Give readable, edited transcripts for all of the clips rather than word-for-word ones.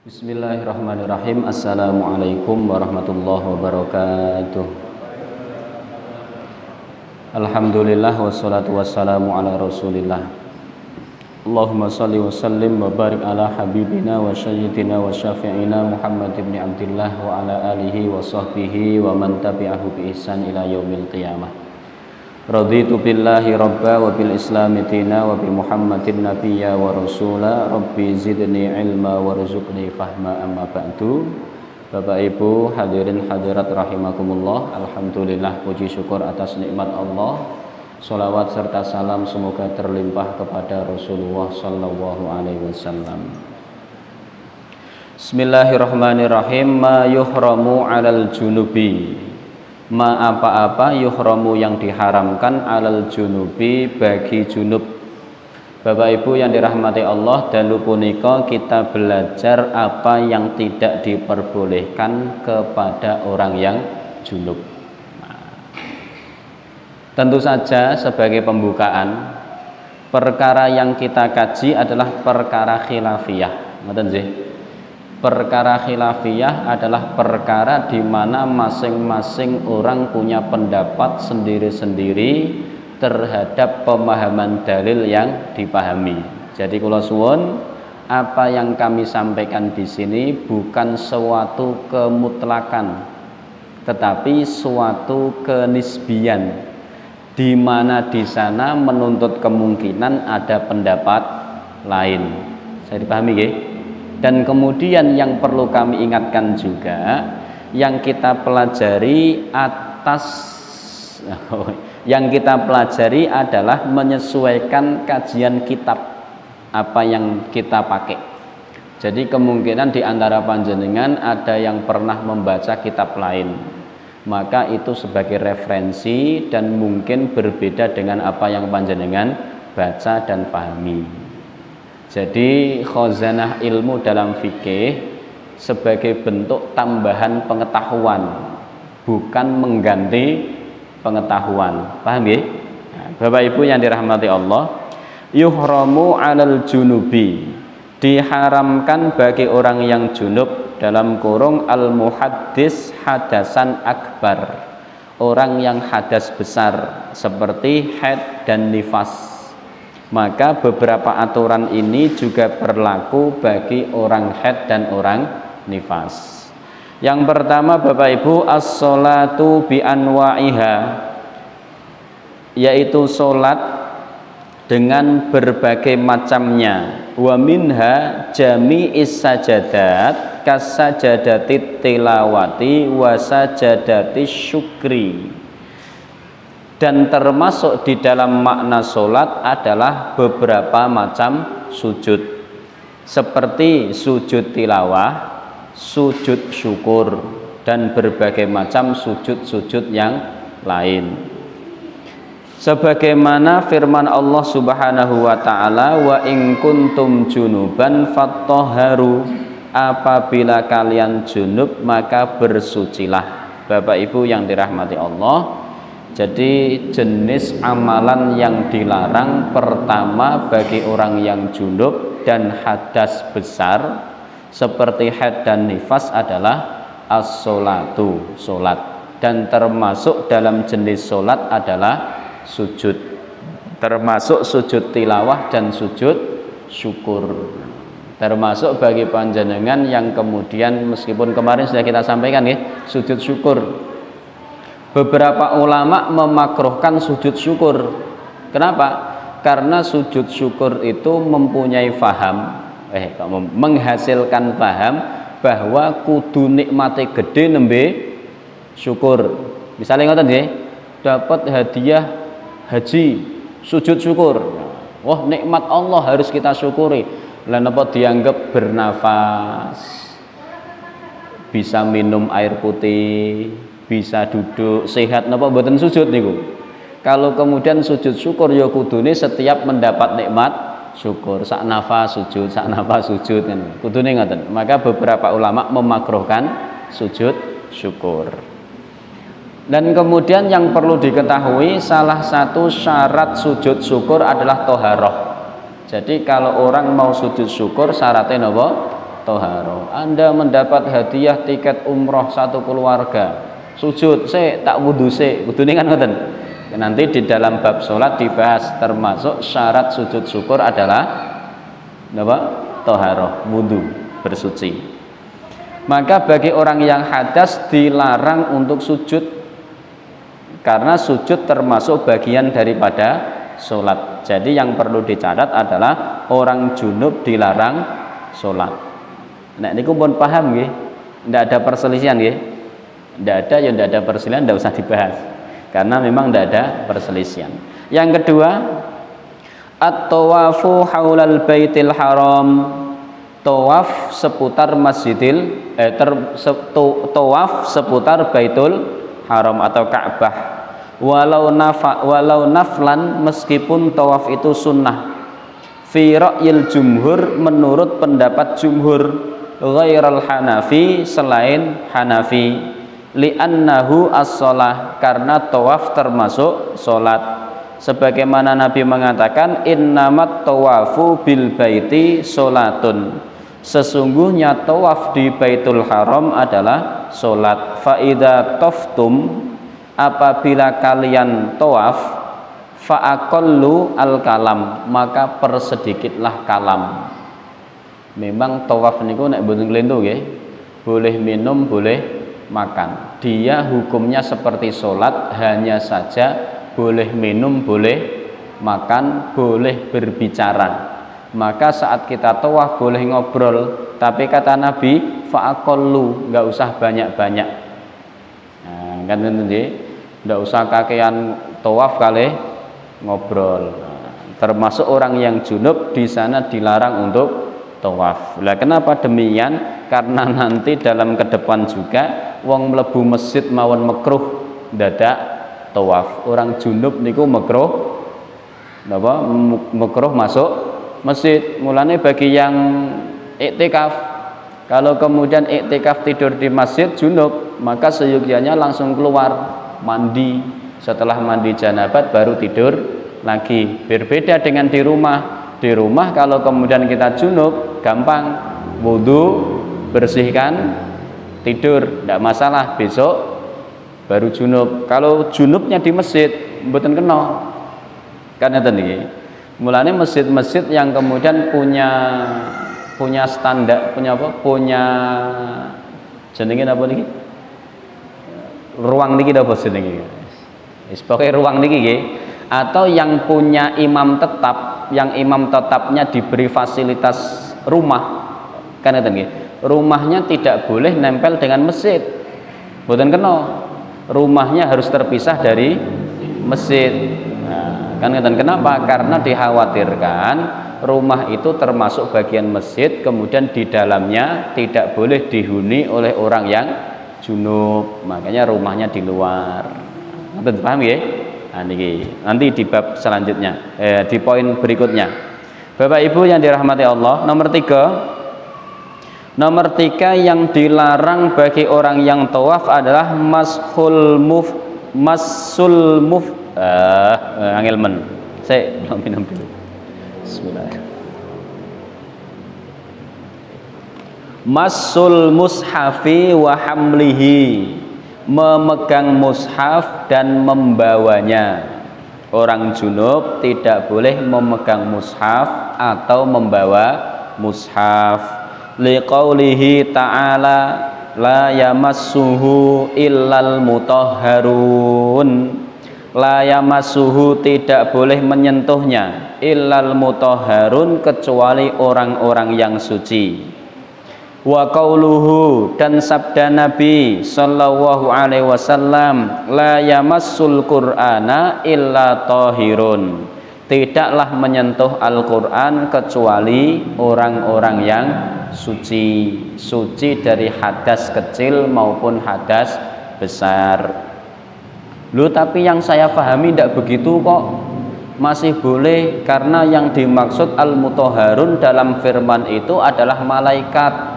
Bismillahirrahmanirrahim. Assalamualaikum warahmatullahi wabarakatuh. Alhamdulillah wassalatu wassalamu ala rasulillah. Allahumma salli wa sallim wa barik ala habibina wa sayyidina wa syafi'ina Muhammad ibn Abdillah wa ala alihi wa sahbihi wa man tabi'ahu bi ihsan ila yaumil qiyamah. Raditu billahi rabba wa bil islami dina wa bi Muhammadin nabiyya wa rasula. Rabbi zidni ilma warzuqni fahma, amma ba'du. Bapak Ibu hadirin hadirat rahimakumullah, alhamdulillah, puji syukur atas nikmat Allah. Sholawat serta salam semoga terlimpah kepada Rasulullah sallallahu alaihi wasallam. Bismillahirrahmanirrahim. Ma yuhramu 'alal junubi, ma apa-apa yuhramu yang diharamkan alal junubi bagi junub. Bapak Ibu yang dirahmati Allah, dalu punika kita belajar apa yang tidak diperbolehkan kepada orang yang junub. Tentu saja sebagai pembukaan, perkara yang kita kaji adalah perkara khilafiyah. Ngoten nggih. Perkara khilafiyah adalah perkara di mana masing-masing orang punya pendapat sendiri-sendiri terhadap pemahaman dalil yang dipahami. Jadi kula suwun, apa yang kami sampaikan di sini bukan suatu kemutlakan, tetapi suatu kenisbian, di mana di sana menuntut kemungkinan ada pendapat lain. Saya dipahami nggih? Dan kemudian yang perlu kami ingatkan juga, yang kita pelajari adalah menyesuaikan kajian kitab apa yang kita pakai. Jadi kemungkinan di antara panjenengan ada yang pernah membaca kitab lain, maka itu sebagai referensi dan mungkin berbeda dengan apa yang panjenengan baca dan pahami. Jadi khazanah ilmu dalam fikih sebagai bentuk tambahan pengetahuan, bukan mengganti pengetahuan. Paham ya? Nah, Bapak Ibu yang dirahmati Allah, yuhramu 'alal junubi, diharamkan bagi orang yang junub, dalam kurung al muhaddis hadasan akbar, orang yang hadas besar seperti haid dan nifas. Maka beberapa aturan ini juga berlaku bagi orang haid dan orang nifas. Yang pertama Bapak Ibu, as-sholatu bi anwa'iha, yaitu sholat dengan berbagai macamnya. Wa minha jami'is sajadat kasajadatit tilawati wa sajadatis syukri. Dan termasuk di dalam makna sholat adalah beberapa macam sujud, seperti sujud tilawah, sujud syukur, dan berbagai macam sujud-sujud yang lain. Sebagaimana firman Allah Subhanahu wa ta'ala, wa in kuntum junuban fattahharu, apabila kalian junub maka bersucilah. Bapak Ibu yang dirahmati Allah, jadi jenis amalan yang dilarang pertama bagi orang yang junub dan hadas besar seperti haid dan nifas adalah as-sholatu, sholat. Dan termasuk dalam jenis sholat adalah sujud, termasuk sujud tilawah dan sujud syukur. Termasuk bagi panjenengan yang kemudian, meskipun kemarin sudah kita sampaikan ya, sujud syukur, beberapa ulama memakruhkan sujud syukur. Kenapa? Karena sujud syukur itu mempunyai menghasilkan paham bahwa kudu nikmate gede nembe syukur. Misalnya ngoten nggih, dapat hadiah haji, sujud syukur. Wah, nikmat Allah harus kita syukuri. Lah napa dianggap bernafas, bisa minum air putih, bisa duduk sehat, napa mboten sujud niku? Kalau kemudian sujud syukur ya kudune setiap mendapat nikmat syukur, sak nafas sujud, sak nafas sujud kan. Kudune ngoten. Maka beberapa ulama memakruhkan sujud syukur. Dan kemudian yang perlu diketahui, salah satu syarat sujud syukur adalah toharoh. Jadi kalau orang mau sujud syukur syaratnya napa? toharo. Anda mendapat hadiah tiket umroh satu keluarga, sujud se tak wudu se, wudune kan ngoten. Nanti di dalam bab sholat dibahas, termasuk syarat sujud syukur adalah apa? Toharo, wudu, bersuci. Maka bagi orang yang hadas dilarang untuk sujud, karena sujud termasuk bagian daripada sholat. Jadi yang perlu dicatat adalah orang junub dilarang sholat. Nah ini pun paham nggih? Tidak ada perselisihan nggih? Tidak ada, ya tidak ada perselisihan, tidak usah dibahas. Karena memang tidak ada perselisihan. Yang kedua, at-tawafu haulal baitil haram. Tawaf seputar masjidil tawaf seputar Baitul Haram atau Ka'bah. Walau naflan, meskipun tawaf itu sunnah. Fi ra'yil jumhur, menurut pendapat jumhur, ghairal Hanafi, selain Hanafi, li'annahu as-shalah, karena tawaf termasuk salat. Sebagaimana Nabi mengatakan, innamat tawafu bil baiti sholatun, sesungguhnya tawaf di Baitul Haram adalah salat. Fa idza taftum, apabila kalian tawaf, fa'aqallu al-kalam, maka persedikitlah kalam. Memang tawaf niku nek mboten klentu nggih, boleh minum, boleh makan. Dia hukumnya seperti salat, hanya saja boleh minum, boleh makan, boleh berbicara. Maka saat kita tawaf boleh ngobrol, tapi kata Nabi fa'aqallu, enggak usah banyak-banyak. Nah, kan nggih, enggak usah kakean tawaf kali ngobrol. Termasuk orang yang junub di sana dilarang untuk tawaf. Lah kenapa demikian? Karena nanti dalam ke depan juga wong mlebu masjid mawon makruh dadak tawaf. Orang junub niku makruh napa? Makruh masuk masjid. Mulane bagi yang iktikaf, kalau kemudian iktikaf tidur di masjid junub, maka seyogyanya langsung keluar mandi, setelah mandi janabat baru tidur lagi. Berbeda dengan di rumah. Di rumah kalau kemudian kita junub, gampang, wudu, bersihkan, tidur, tidak masalah, besok baru junub. Kalau junubnya di masjid mboten kena. Kan ngeten iki. Mulane masjid-masjid yang kemudian punya standar, punya apa? Punya jenenge apa niki? Ruang niki apa jenenge? Wis pokoke ruang niki nggih. Atau yang punya imam tetap, yang imam tetapnya diberi fasilitas rumah. Kan ngeten nggih. Rumahnya tidak boleh nempel dengan masjid. Mboten kena. Rumahnya harus terpisah dari masjid. Nah, kan ngeten, kenapa? Karena dikhawatirkan rumah itu termasuk bagian masjid, kemudian di dalamnya tidak boleh dihuni oleh orang yang junub, makanya rumahnya di luar. Ngeten paham ya? Nah, niki nanti di bab selanjutnya, di poin berikutnya. Bapak Ibu yang dirahmati Allah, nomor 3. Nomor 3 yang dilarang bagi orang yang tawaf adalah angel men. Saya belum minum dulu. Bismillah. Masul mushafi wa hamlihi, memegang mushaf dan membawanya. Orang junub tidak boleh memegang mushaf atau membawa mushaf. Liqaulihi ta'ala la yamassuhu illal mutahharun, la yamassuhu, tidak boleh menyentuhnya, illal mutahharun, kecuali orang-orang yang suci. Wa qauluhu, dan sabda Nabi sallallahu alaihi wasallam, la yamassul qur'ana illa tahirun, tidaklah menyentuh Al-Qur'an kecuali orang-orang yang suci, suci dari hadas kecil maupun hadas besar. Loh, tapi yang saya pahami tidak begitu kok, masih boleh, karena yang dimaksud al-mutahharun dalam firman itu adalah malaikat.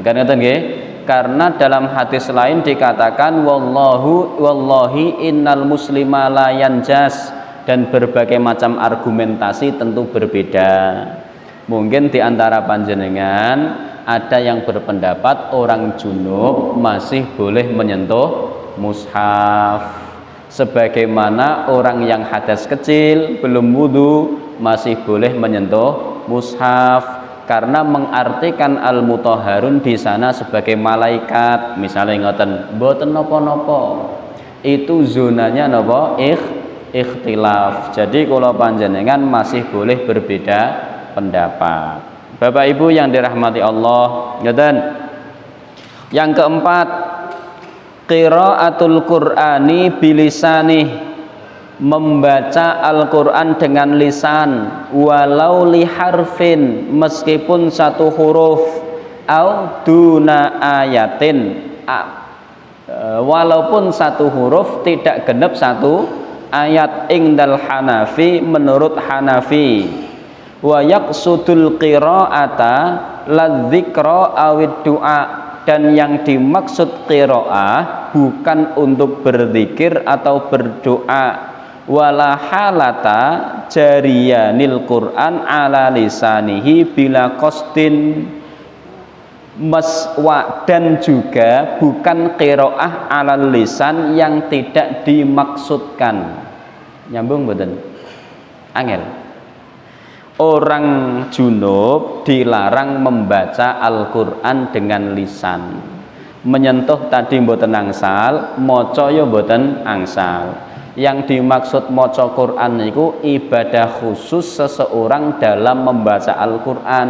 Kan ngeten nggih? Karena dalam hadis lain dikatakan wallahi innal muslima la yanjas, dan berbagai macam argumentasi tentu berbeda. Mungkin di antara panjenengan ada yang berpendapat orang junub masih boleh menyentuh mushaf, sebagaimana orang yang hadas kecil belum wudu masih boleh menyentuh mushaf, karena mengartikan al-mutahharun di sana sebagai malaikat. Misalnya ngoten, mboten napa-napa, itu zonanya napa? Ikhtilaf. Jadi kalau panjenengan masih boleh berbeda pendapat. Bapak Ibu yang dirahmati Allah, ngoten. Yang keempat, qiraatul Qur'ani bilisani, membaca Al-Qur'an dengan lisan, walau li harfin, meskipun satu huruf, au duna ayatin, walaupun satu huruf tidak genep satu ayat, ingdal Hanafi, menurut Hanafi. Wa yaqsudul qiraata ladzikra awid du'a, dan yang dimaksud qiraah bukan untuk berzikir atau berdoa. Wala halata jariyanil Qur'an ala lisanihi bila qasdin, dan juga bukan qiraah ala lisan yang tidak dimaksudkan. Nyambung mboten? Angel. Orang junub dilarang membaca Al-Qur'an dengan lisan. Menyentuh tadi mboten angsal, maca ya mboten angsal. Yang dimaksud maca Qur'an itu ibadah khusus seseorang dalam membaca Al-Qur'an,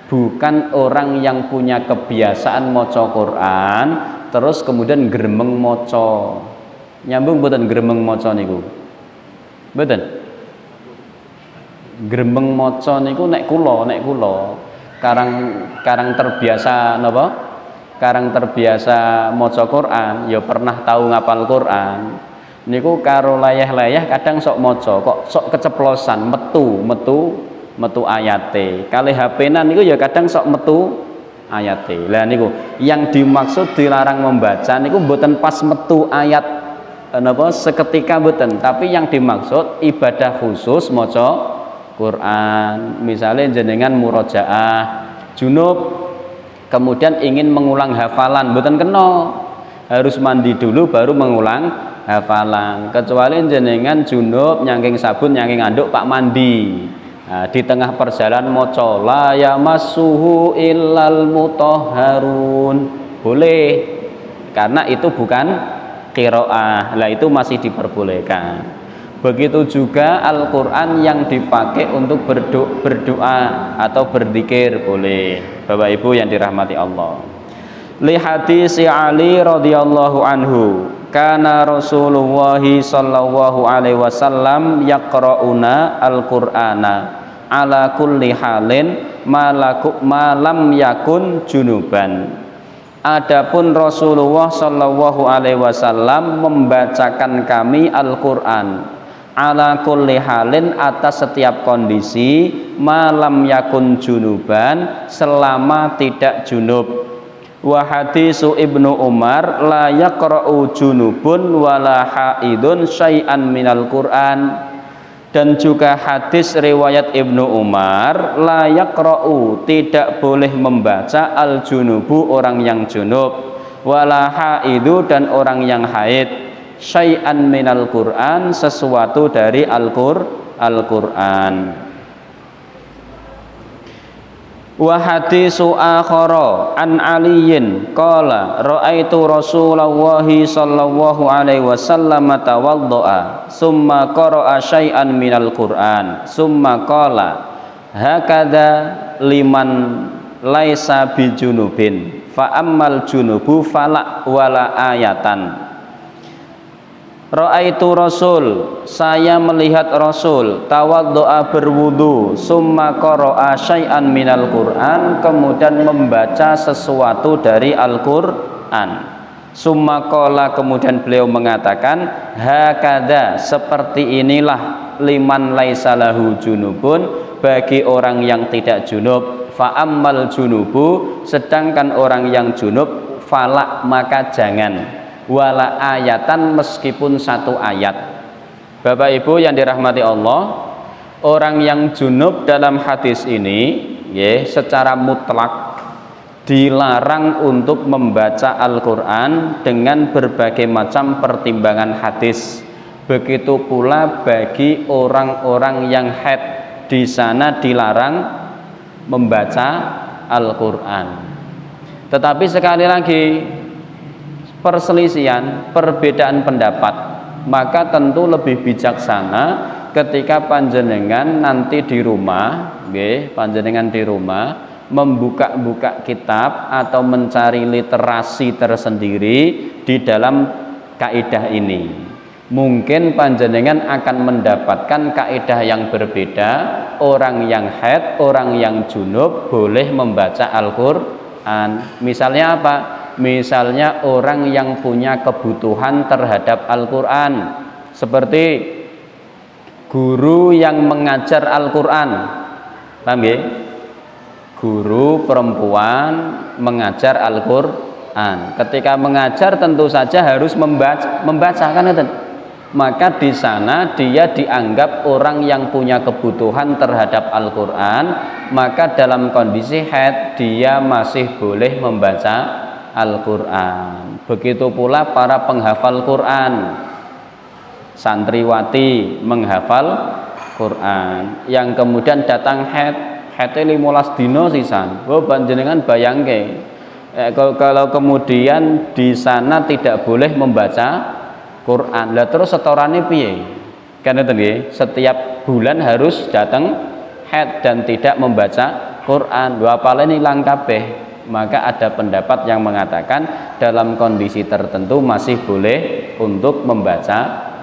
bukan orang yang punya kebiasaan maca Qur'an terus kemudian gremeng maca. Nyambung mboten gremeng maca niku? Mboten. Gremeng maca niku nek kula karang terbiasa napa? Karang terbiasa maca Quran, ya pernah tahu ngapal Quran. Niku karo layah-layah kadang sok maca kok sok keceplosan metu ayate. Kalih HP-nan niku ya kadang sok metu ayate. Lah niku yang dimaksud dilarang membaca niku mboten pas metu ayat napa seketika mboten, tapi yang dimaksud ibadah khusus maca Quran. Misalnya jenengan murojaah junub kemudian ingin mengulang hafalan, mboten kena, harus mandi dulu baru mengulang hafalan. Kecuali jenengan junub nyangking sabun nyangking anduk pak mandi, nah, di tengah perjalanan maca la yamassuhu illal mutahharun, boleh, karena itu bukan qiraah. Lah itu masih diperbolehkan. Begitu juga Al-Qur'an yang dipakai untuk berdoa atau berzikir boleh. Bapak Ibu yang dirahmati Allah. Li hadis Ali radhiyallahu anhu, kana Rasulullah sallallahu alaihi wasallam yaqra'una Al-Qur'ana ala kulli halin malam yakun junuban. Adapun Rasulullah sallallahu alaihi wasallam membacakan kami Al-Qur'an ala kulli halin, atas setiap kondisi, malam yakun junuban, selama tidak junub. Wa hadisu Ibnu Umar la yaqra'u junubun wala haidun syai'an minal Qur'an. Dan juga hadis riwayat Ibnu Umar la yaqra'u, tidak boleh membaca al junubu, orang yang junub, wala haidu, dan orang yang haid, syai'an minal Qur'an, sesuatu dari Al-Qur'an. Wa hadisu akhara an Aliyin qala ra'aitu Rasulullah sallallahu alaihi wasallam tawaddaa summa qara'a syai'an minal Qur'an summa qala hakadha liman laisa bijunubin fa ammal junubu fala wala ayatan. Ra'aitu Rasul, saya melihat Rasul tawaddu'a, berwudu, summa qara'a syai'an minal Qur'an, kemudian membaca sesuatu dari Al-Qur'an. Summa qala, kemudian beliau mengatakan hakadha, seperti inilah, liman laisa lahu junubun, bagi orang yang tidak junub, fa ammal junubu, sedangkan orang yang junub, fala, maka jangan, wala ayatan, meskipun satu ayat. Bapak Ibu yang dirahmati Allah, orang yang junub dalam hadis ini ya, secara mutlak dilarang untuk membaca Al-Quran dengan berbagai macam pertimbangan hadis. Begitu pula bagi orang-orang yang haid, di sana dilarang membaca Al-Quran. Tetapi sekali lagi, perselisihan, perbedaan pendapat, maka tentu lebih bijaksana ketika panjenengan nanti di rumah, panjenengan di rumah membuka-buka kitab atau mencari literasi tersendiri di dalam kaidah ini. Mungkin panjenengan akan mendapatkan kaidah yang berbeda. Orang yang haid, orang yang junub boleh membaca Al-Quran. Misalnya apa? Misalnya orang yang punya kebutuhan terhadap Al-Quran, seperti guru yang mengajar Al-Quran, paham ya? Guru perempuan mengajar Al-Quran. Ketika mengajar tentu saja harus membaca kan itu. Maka di sana dia dianggap orang yang punya kebutuhan terhadap Al-Quran. Maka dalam kondisi haid dia masih boleh membaca Al-Quran. Begitu pula para penghafal Quran, santriwati menghafal Quran yang kemudian datang haid 15 dino sisan. Oh panjenengan bayangke, kalau kemudian di sana tidak boleh membaca Quran, lah terus setorane piye? Karena tadi setiap bulan harus datang haid dan tidak membaca Quran. Dua apalane ilang kabeh. Maka ada pendapat yang mengatakan dalam kondisi tertentu masih boleh untuk membaca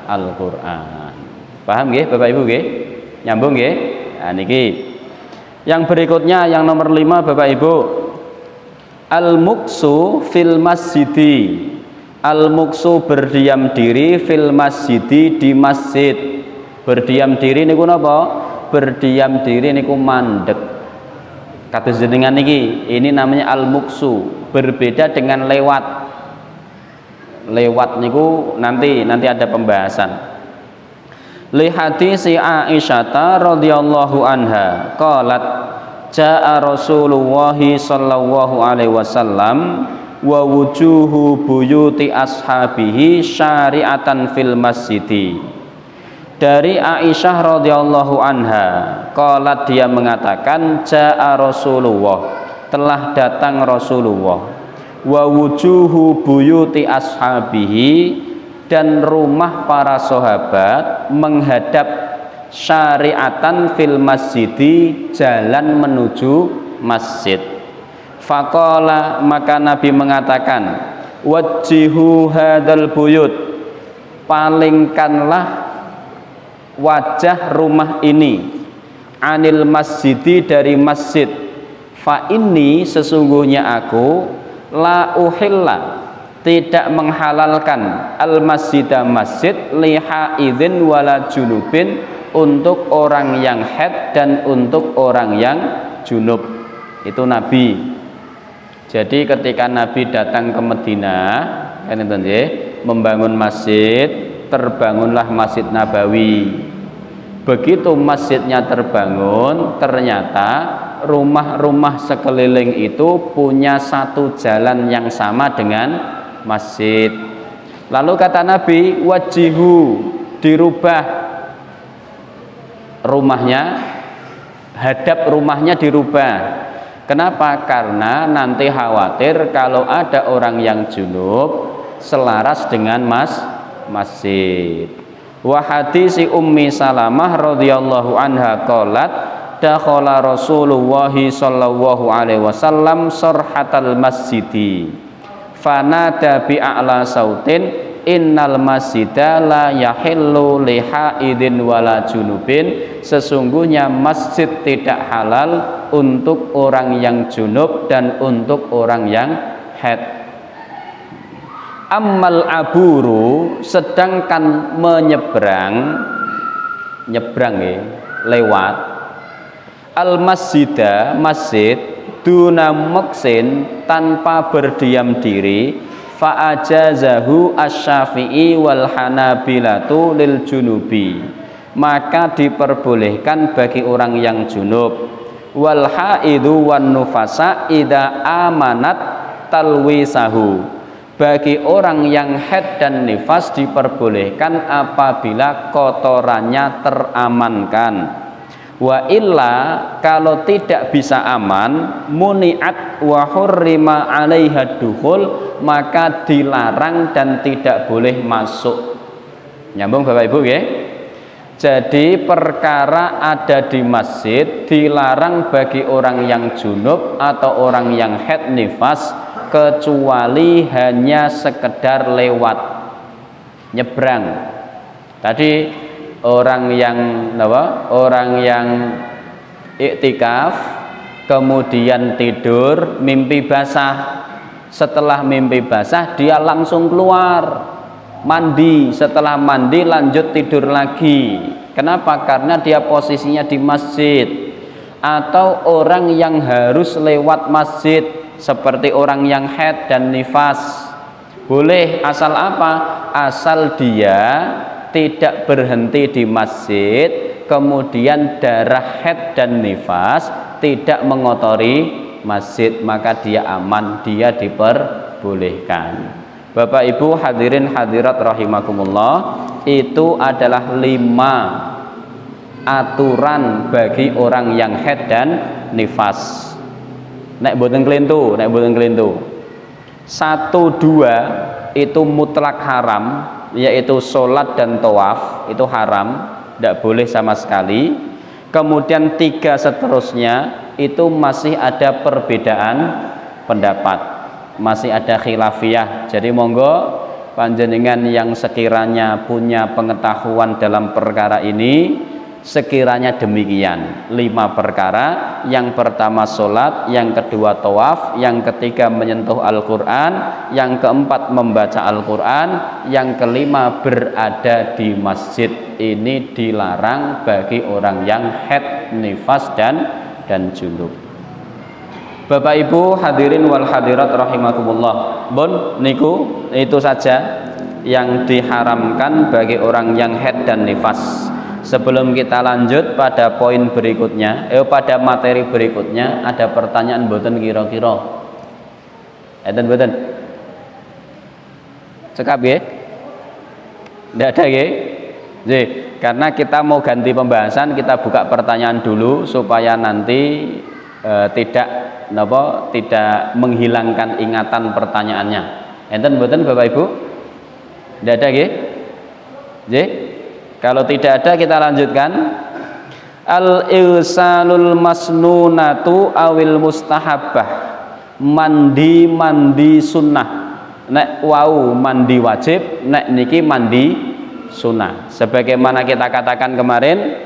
Al-Quran. Paham nggih Bapak Ibu nggih? Nyambung nggih? Nah niki. Yang berikutnya yang nomor 5 Bapak Ibu, al-muksu fil masjidi. Al-muksu berdiam diri fil masjidi, di masjid. Berdiam diri niku napa? Berdiam diri niku mandek. Kata jenengan niki, ini namanya al-muksu. Berbeda dengan lewat. Lewat niku nanti ada pembahasan. Li hadis Aisyah radhiyallahu anha qalat jaa Rasulullah sallallahu alaihi wasallam wa wujuhu buyuti ashabihi syari'atan fil masjidi. Dari Aisyah radhiyallahu anha, qalat dia mengatakan jaa Rasulullah, telah datang Rasulullah, wa wujuhu buyuti ashabihi, dan rumah para sahabat menghadap syari'atan fil masjidi, jalan menuju masjid. Faqala, maka Nabi mengatakan wajjihu hadzal buyut, palingkanlah wajah rumah ini, anil masjidi, dari masjid. Fa inni, sesungguhnya aku, la uhilla, tidak menghalalkan al masjidah, masjid, liha idzin wala junubin, untuk orang yang haid dan untuk orang yang junub. Itu Nabi. Jadi ketika Nabi datang ke Madinah, kan itu nggih, membangun masjid, terbangunlah Masjid Nabawi. Begitu masjidnya terbangun, ternyata rumah-rumah sekeliling itu punya satu jalan yang sama dengan masjid. Lalu kata Nabi, wajihu, dirubah rumahnya, hadap rumahnya dirubah. Kenapa? Karena nanti khawatir kalau ada orang yang junub selaras dengan masjid. Wa hadisi Ummi Salamah radhiyallahu anha qalat dakhala Rasulullah sallallahu alaihi wasallam sarhatal masjidi fanada bi a'la sautin innal masjida la yahillu li haidin wala junubin, sesungguhnya masjid tidak halal untuk orang yang junub dan untuk orang yang haid. Ammal aburu, sedangkan menyeberang, nyebrang ya, lewat, al masjidah, masjid, duna muksin, tanpa berdiam diri, fa ajazahu asy-Syafi'i wal Hanabilatu lil junubi, maka diperbolehkan bagi orang yang junub. wal haidu wan nufasa idza amanat talwisahu. Bagi orang yang haid dan nifas diperbolehkan apabila kotorannya teramankan. Wa illa, kalau tidak bisa aman, muniat wa hurrima 'alaiha dukhul, maka dilarang dan tidak boleh masuk. Nyambung Bapak Ibu ya. Jadi perkara ada di masjid dilarang bagi orang yang junub atau orang yang haid nifas, kecuali hanya sekedar lewat, nyebrang. Tadi orang yang iktikaf kemudian tidur mimpi basah, setelah mimpi basah dia langsung keluar mandi, setelah mandi lanjut tidur lagi. Kenapa? Karena dia posisinya di masjid. Atau orang yang harus lewat masjid seperti orang yang haid dan nifas, boleh, asal apa? Asal dia tidak berhenti di masjid, kemudian darah haid dan nifas tidak mengotori masjid, maka dia aman, dia diperbolehkan. Bapak Ibu hadirin hadirat rahimakumullah, itu adalah 5 aturan bagi orang yang haid dan nifas. Nek boten kelintu, 1, 2 itu mutlak haram, yaitu sholat dan tawaf, itu haram, tidak boleh sama sekali. Kemudian 3 seterusnya itu masih ada perbedaan pendapat, masih ada khilafiyah. Jadi monggo panjenengan yang sekiranya punya pengetahuan dalam perkara ini, sekiranya demikian 5 perkara. Yang pertama sholat, yang kedua tawaf, yang ketiga menyentuh Al-Quran, yang keempat membaca Al-Quran, yang kelima berada di masjid. Ini dilarang bagi orang yang haid, nifas dan junub. Bapak Ibu hadirin wal hadirat rahimakumullah. Bon niku itu saja yang diharamkan bagi orang yang haid dan nifas. Sebelum kita lanjut pada poin berikutnya, pada materi berikutnya, ada pertanyaan boten kira-kira? Enten boten? Cekap nggih? Ndak ada nggih? Nggih, karena kita mau ganti pembahasan, kita buka pertanyaan dulu supaya nanti tidak menghilangkan ingatan pertanyaannya. Enten boten Bapak Ibu? Ndak ada nggih? Nggih? Kalau tidak ada kita lanjutkan. Al-irsalul masnunatu awil mustahabbah, mandi sunnah. Nek wau mandi wajib, nek niki mandi sunnah. Sebagaimana kita katakan kemarin,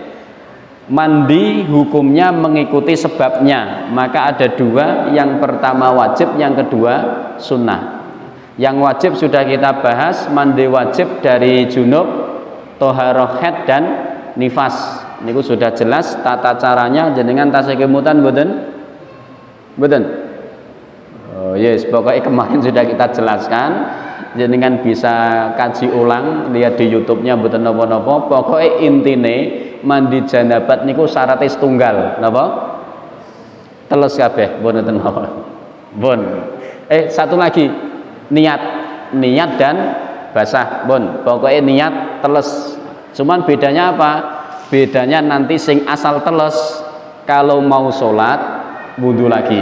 mandi hukumnya mengikuti sebabnya, maka ada 2, yang pertama wajib, yang kedua sunnah. Yang wajib sudah kita bahas, mandi wajib dari junub, toharoh haid dan nifas. Niku sudah jelas tata caranya, jenengan tasih kemutan boten? Boten? Oh yes, pokoknya kemarin sudah kita jelaskan. Jenengan bisa kaji ulang, lihat di YouTube-nya boten napa-napa. Pokoknya intine mandi janabat niku syaratnya setunggal, napa? Teles kabeh, boten napa. Bon. Satu lagi, niat dan basah, bon. Pokoknya niat teles. Cuman bedanya apa? Bedanya nanti sing asal teles kalau mau sholat wudu lagi.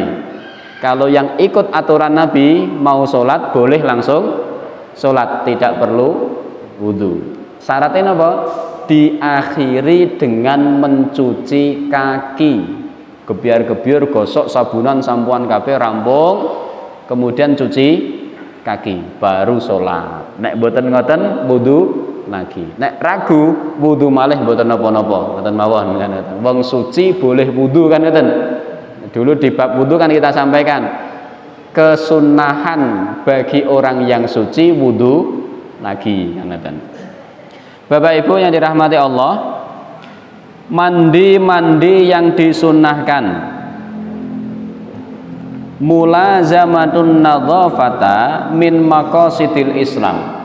Kalau yang ikut aturan Nabi mau sholat boleh langsung sholat, tidak perlu wudu. Syaratnya apa? Diakhiri dengan mencuci kaki. Gebyar-gebyur, gosok, sabunan, sampuan kabeh rampung, kemudian cuci kaki, baru sholat. Nek boten ngoten wudu lagi. Nek ragu wudu malih mboten napa-napa, mboten mawon kan. Wong suci boleh wudu kan ngoten. Dulu di bab wudu kan kita sampaikan kesunahan bagi orang yang suci wudu lagi kan ngoten. Bapak Ibu yang dirahmati Allah, mandi yang disunahkan, mulazamatun nadzafata min maqasidil Islam.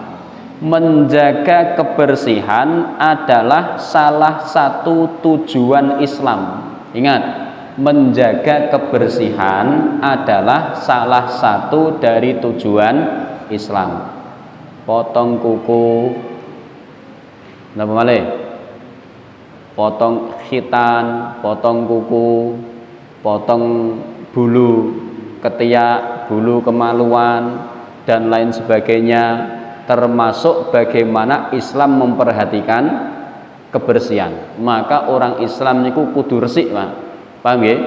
Menjaga kebersihan adalah salah satu tujuan Islam. Ingat, menjaga kebersihan adalah salah satu dari tujuan Islam. Potong kuku, napa malih? Potong khitan, potong kuku, potong bulu ketiak, bulu kemaluan dan lain sebagainya, termasuk bagaimana Islam memperhatikan kebersihan. Maka orang Islam niku kudu resik, Pak. Paham nggih?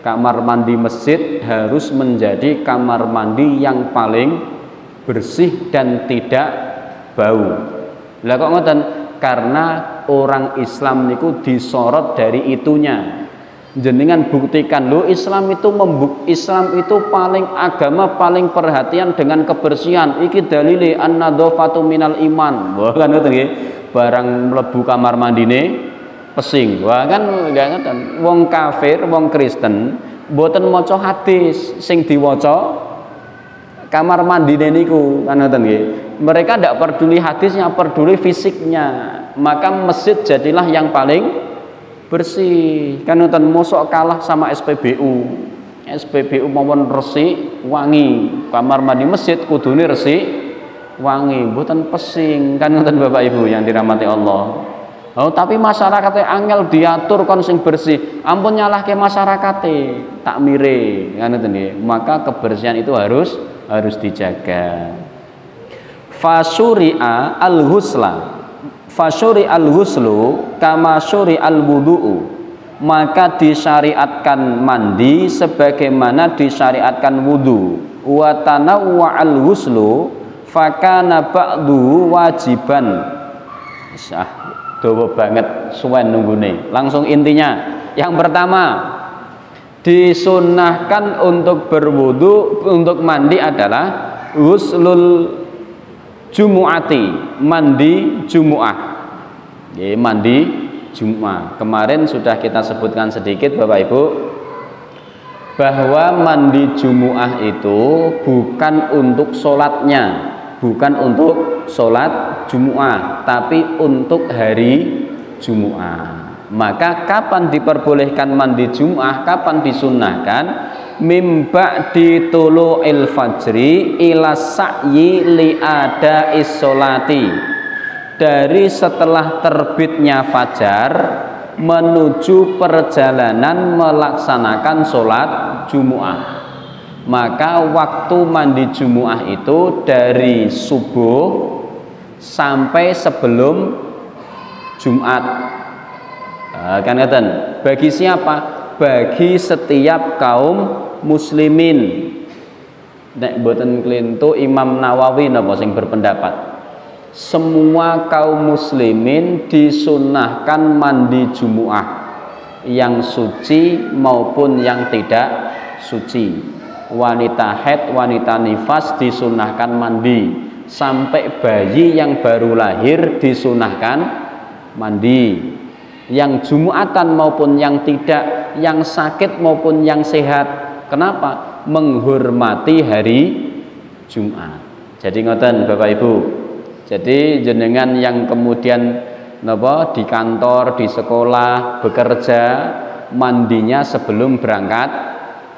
Kamar mandi masjid harus menjadi kamar mandi yang paling bersih dan tidak bau. Lah kok ngoten? Karena orang Islam niku disorot dari itunya. Jenengan buktikan lo Islam itu paling agama paling perhatian dengan kebersihan. Iki dalile an-nadzafatu minal iman. Wah kan ngoten nggih. Barang mlebu kamar mandine pesing. Wah kan enggak ngoten. Wong kafir, wong Kristen mboten maca hadis, sing diwaca kamar mandine niku kan ngoten nggih. Mereka tidak peduli hadisnya, peduli fisiknya. Maka masjid jadilah yang paling bersih. Kan ngoten, mosok kalah sama SPBU. SPBU mawon resik wangi. Kamar mandi masjid kudune resik wangi, mboten pesing. Kan ngoten Bapak Ibu yang dirahmati Allah. Oh, tapi masyarakatnya angel diatur kon sing bersih. Ampun nyalahke masyarakate, takmire. Kan ngoten nggih. Maka kebersihan itu harus dijaga. Fasyuri'a al-ghusla. Fasyuri al-ghuslu kama syuri al-wudu'u, maka disyariatkan mandi sebagaimana disyariatkan wudu. Wa tanawwa al-ghuslu fakana ba'du wajiban. Dawa banget suwen nunggune. Langsung intinya, yang pertama disunnahkan untuk berwudu, untuk mandi adalah ghuslul Jumu'ati, mandi Jumu'ah. Mandi Jumu'ah. Kemarin sudah kita sebutkan sedikit Bapak Ibu bahwa mandi Jumu'ah itu bukan untuk sholatnya, bukan untuk sholat Jumu'ah, tapi untuk hari Jumu'ah. Maka kapan diperbolehkan mandi Jumu'ah, kapan disunnahkan? Mimba ditulu'il fajri ila sa'yi li'ada is-sholati, dari setelah terbitnya fajar menuju perjalanan melaksanakan sholat Jumu'ah. Maka waktu mandi Jumu'ah itu dari subuh sampai sebelum Jumat. Kan ngeten, bagi siapa? Bagi setiap kaum muslimin. Nek boten klintu Imam Nawawi napa sing berpendapat semua kaum muslimin disunnahkan mandi Jumu'ah, yang suci maupun yang tidak suci. Wanita haid, wanita nifas disunnahkan mandi, sampai bayi yang baru lahir disunnahkan mandi. Yang Jumu'atan maupun yang tidak, yang sakit maupun yang sehat. Kenapa? Menghormati hari Jumat. Jadi ngoten Bapak Ibu. Jadi jenengan yang kemudian napa di kantor, di sekolah, bekerja, mandinya sebelum berangkat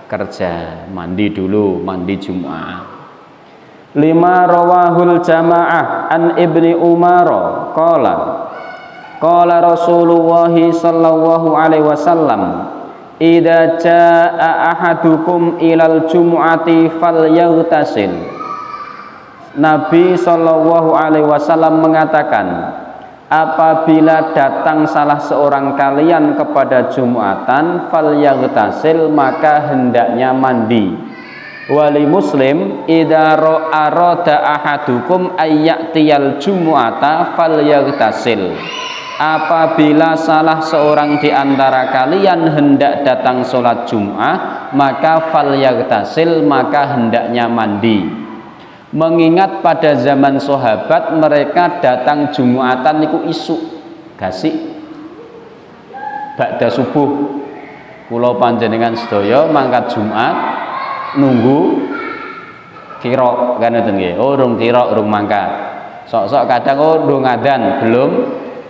kerja. Mandi dulu, mandi Jumat. 5 rawahul jamaah an Ibni Umar qala qala Rasulullah sallallahu alaihi wasallam idza jaa ahadukum ilal jumu'ati falyaghtasil. Nabi sallallahu alaihi wasallam mengatakan, apabila datang salah seorang kalian kepada Jumatan, falyaghtasil, maka hendaknya mandi. Wali Muslim idza arada ahadukum ayyatiyal jumu'ata falyaghtasil. Apabila salah seorang di antara kalian hendak datang sholat Jum'ah, maka falyaghtasil, maka hendaknya mandi. Mengingat pada zaman sahabat mereka datang Jum'atan niku isuk gasik ba'da subuh. Kula panjenengan sedaya mangkat Jumat nunggu kira kan ngoten nggih. Oh urung kira, urung mangkat. Sok-sok kadang oh ndung adzan belum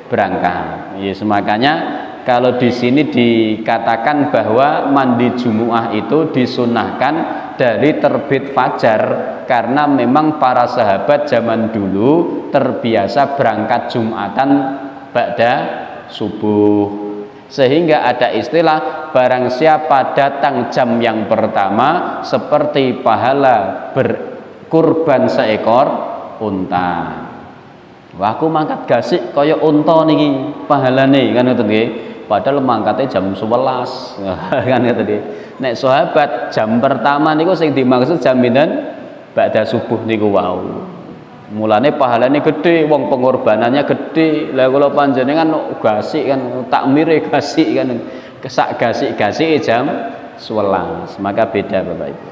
berangkat. Yes, makanya kalau di sini dikatakan bahwa mandi Jumu'ah itu disunahkan dari terbit fajar, karena memang para sahabat zaman dulu terbiasa berangkat Jumatan ba'da subuh. Sehingga ada istilah barang siapa datang jam yang pertama seperti pahala berkurban seekor unta. Wah, aku mangkat gasik kaya unta niki pahalane, kan ngoten nggih. Padahal mangkatnya jam 11 kan ngoten. Nek sahabat jam pertama niku sing dimaksud jam pinten? Ba'da subuh niku wau. Mulane pahalane gede, wong pengorbanannya gede. Lah kula panjenengan gasik kan takmire gasik kan kesak gasik-gasik jam 11. Maka beda Bapak Ibu.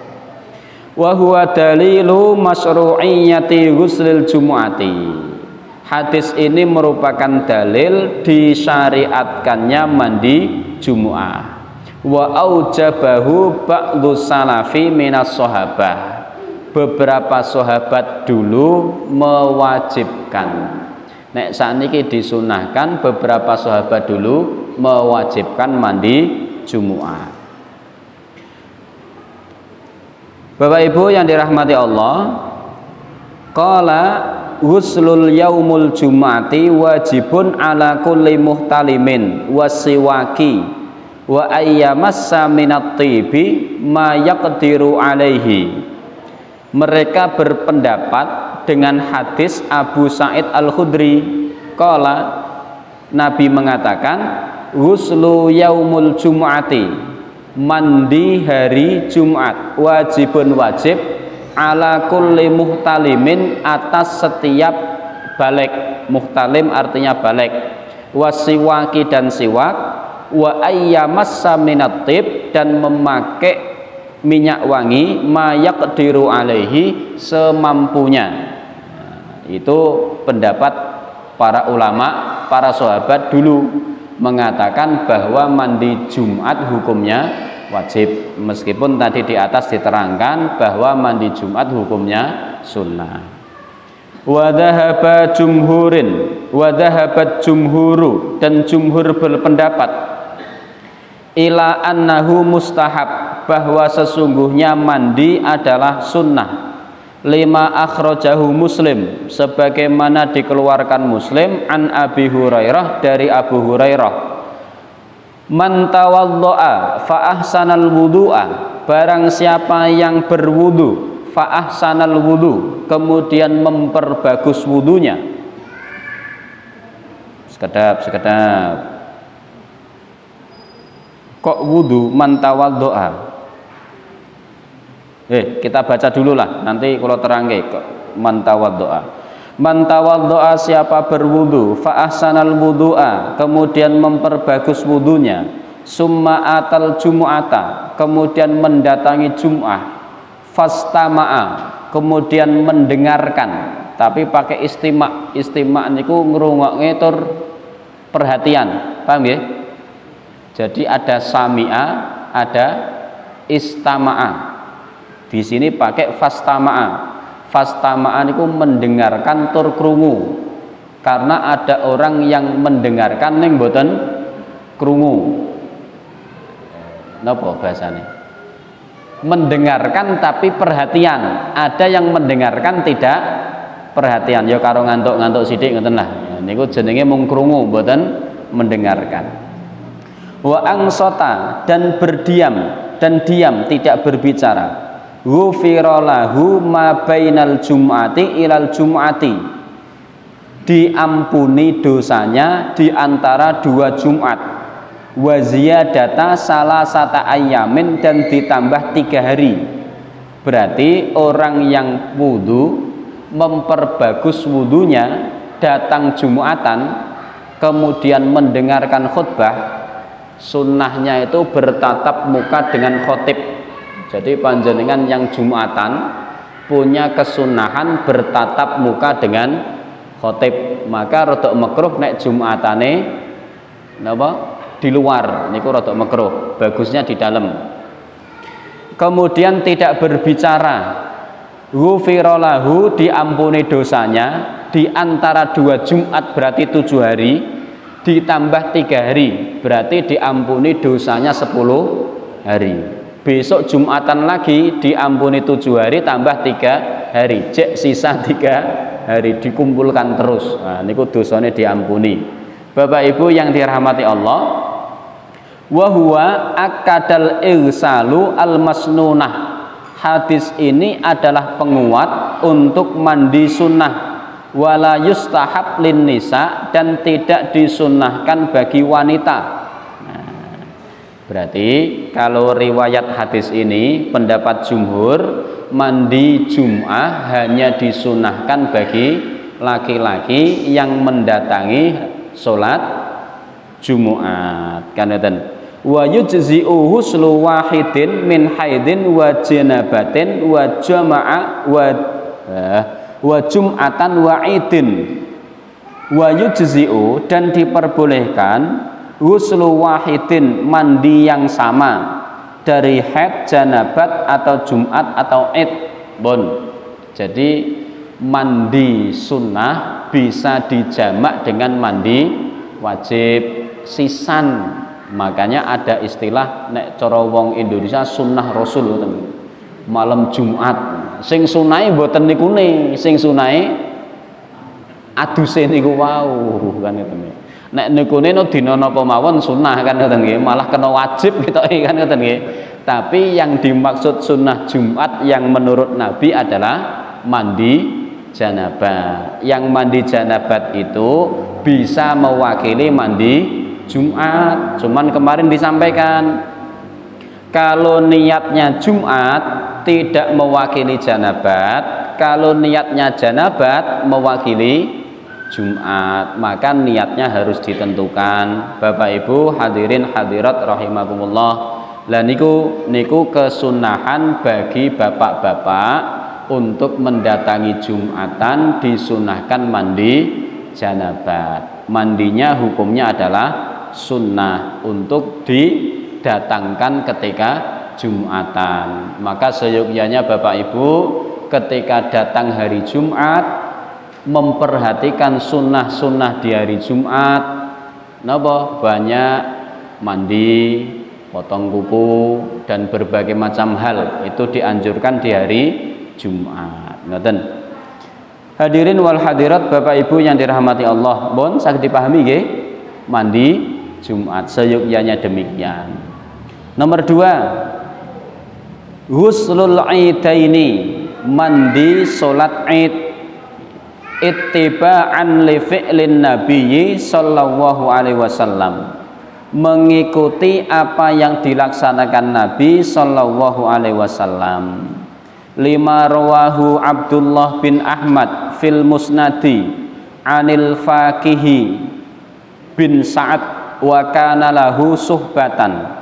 Wa huwa dalilu masyru'iyyati ghuslil jumu'ati. Hadis ini merupakan dalil disyariatkannya mandi Jumu'ah. Wa aujabahu ba'dhu salafi minas sahabah. Beberapa sahabat dulu mewajibkan. Nek sakniki disunahkan, beberapa sahabat dulu mewajibkan mandi Jumu'ah. Bapak Ibu yang dirahmati Allah, qala ghuslul yaumul jumu'ati wajibun ala kulli muhtalimin wasiwaki wa ayyamassa minat tibi ma yaqdiru alaihi. Mereka berpendapat dengan hadis Abu Sa'id Al-Khudri. Qala, Nabi mengatakan ghuslu yaumul jumu'ati, mandi hari Jumat, wajibun wajib ala kulli muhtalimin, atas setiap balik. Muhtalim artinya balik. Wasiwaki dan siwak, wa ayyamassa minat tib, dan memakai minyak wangi mayaqdiru alaihi, semampunya. Itu pendapat para ulama, para sahabat dulu mengatakan bahwa mandi Jumat hukumnya wajib, meskipun tadi di atas diterangkan bahwa mandi Jumat hukumnya sunnah. Wa dhahabat jumhuru, dan jumhur berpendapat ila annahu mustahab, bahwa sesungguhnya mandi adalah sunnah. Lima akhrajahu Muslim, sebagaimana dikeluarkan Muslim an Abi Hurairah, dari Abu Hurairah. Man tawaddo'a fa ahsanal wudu'a, barang siapa yang berwudu, fa ahsanal wudu, kemudian memperbagus wudunya. Sekedap. Kok wudu man tawaddo'a? Kita baca dulu lah, nanti kalau terangke kok man tawaddo'a. Man tawaddo'a, siapa berwudu, fa ahsanal wudu'a, kemudian memperbagus wudunya, summa atal jumu'ata, kemudian mendatangi Jum'ah, fastama'a, kemudian mendengarkan, tapi pakai istima'. Istima' niku ngrungokke tur perhatian, paham ya? Jadi ada sami'a, ada istama'a. Di sini pakai fastama'a. Fastama'an itu mendengarkan tur krungu, karena ada orang yang mendengarkan ning mboten krungu. Napa bahasane? Mendengarkan tapi perhatian. Ada yang mendengarkan tidak perhatian. Ya karo ngantuk-ngantuk sithik ngoten lah. Niku jenenge mung krungu, mboten mendengarkan. Wa angsota, dan berdiam, dan diam, tidak berbicara. Ghufira lahu ma bainal jum'ati ilal jum'ati, diampuni dosanya di antara dua Jumat. Wa ziyadata salasata ayyamin, dan ditambah 3 hari. Berarti orang yang wudu memperbagus wudunya, datang Jumatan, kemudian mendengarkan khutbah, sunnahnya itu bertatap muka dengan khotib. Jadi panjenengan yang Jumatan punya kesunahan bertatap muka dengan khotib. Maka rodok makruh nek Jumatane napa di luar niku rodok makruh, bagusnya di dalam. Kemudian tidak berbicara. Ghufira lahu, diampuni dosanya di antara 2 Jumat, berarti 7 hari. ditambah 3 hari, berarti diampuni dosanya 10 hari. Besok Jumatan lagi diampuni 7 hari tambah 3 hari, cek sisa 3 hari, dikumpulkan terus. Nah, niku dosanya diampuni. Bapak Ibu yang dirahmati Allah, wa huwa akadal irsalu al masnunah. Hadis ini adalah penguat untuk mandi sunnah. Wala yustahab lin nisa, dan tidak disunnahkan bagi wanita. Nah, berarti kalau riwayat hadis ini pendapat jumhur, mandi Jum'ah hanya disunnahkan bagi laki-laki yang mendatangi sholat Jumu'at. Kaneten wa yujzi'u huslu wahidin min haidin wa janabatin wa jama'a wa jum'atan wa idin. Wa yujzi'u, dan diperbolehkan huslu wahidin, mandi yang sama dari haid, janabat atau Jumat atau id. Bon. Jadi mandi sunnah bisa dijamak dengan mandi wajib sisan. Makanya ada istilah nek cara wong Indonesia sunnah Rasul, malam Jumat. Sing sunahe mboten niku ne, sing sunahe aduse niku wau kan ngoten. Nek niku ne dina napa mawon sunnah kan ngoten nggih, malah kena wajib ketoke kan ngoten nggih. Tapi yang dimaksud sunnah Jumat yang menurut Nabi adalah mandi janabat. Yang mandi janabat itu bisa mewakili mandi Jumat. Cuman kemarin disampaikan kalau niatnya Jumat tidak mewakili janabat, kalau niatnya janabat mewakili Jumat, maka niatnya harus ditentukan. Bapak Ibu hadirin hadirat rahimakumullah. Lah niku kesunahan bagi bapak-bapak untuk mendatangi Jumatan disunahkan mandi janabat. Mandinya hukumnya adalah sunnah untuk didatangkan ketika Jumatan. Maka seyogyanya Bapak Ibu ketika datang hari Jumat memperhatikan sunnah-sunnah di hari Jumat. Napa? Banyak mandi, potong kuku, dan berbagai macam hal itu dianjurkan di hari Jumat. Ngoten. Hadirin wal hadirat Bapak Ibu yang dirahmati Allah, bon saged dipahami nggih? Mandi Jumat seyogyanya demikian. Nomor 2, ghuslul idaini, mandi salat Id, ittiba'an li fi'lin nabiyyi sallallahu alaihi wasallam, mengikuti apa yang dilaksanakan Nabi sallallahu alaihi wasallam. Lima rawahu Abdullah bin Ahmad fil musnadi anil Faqihi bin Sa'ad wa kana lahu suhbatan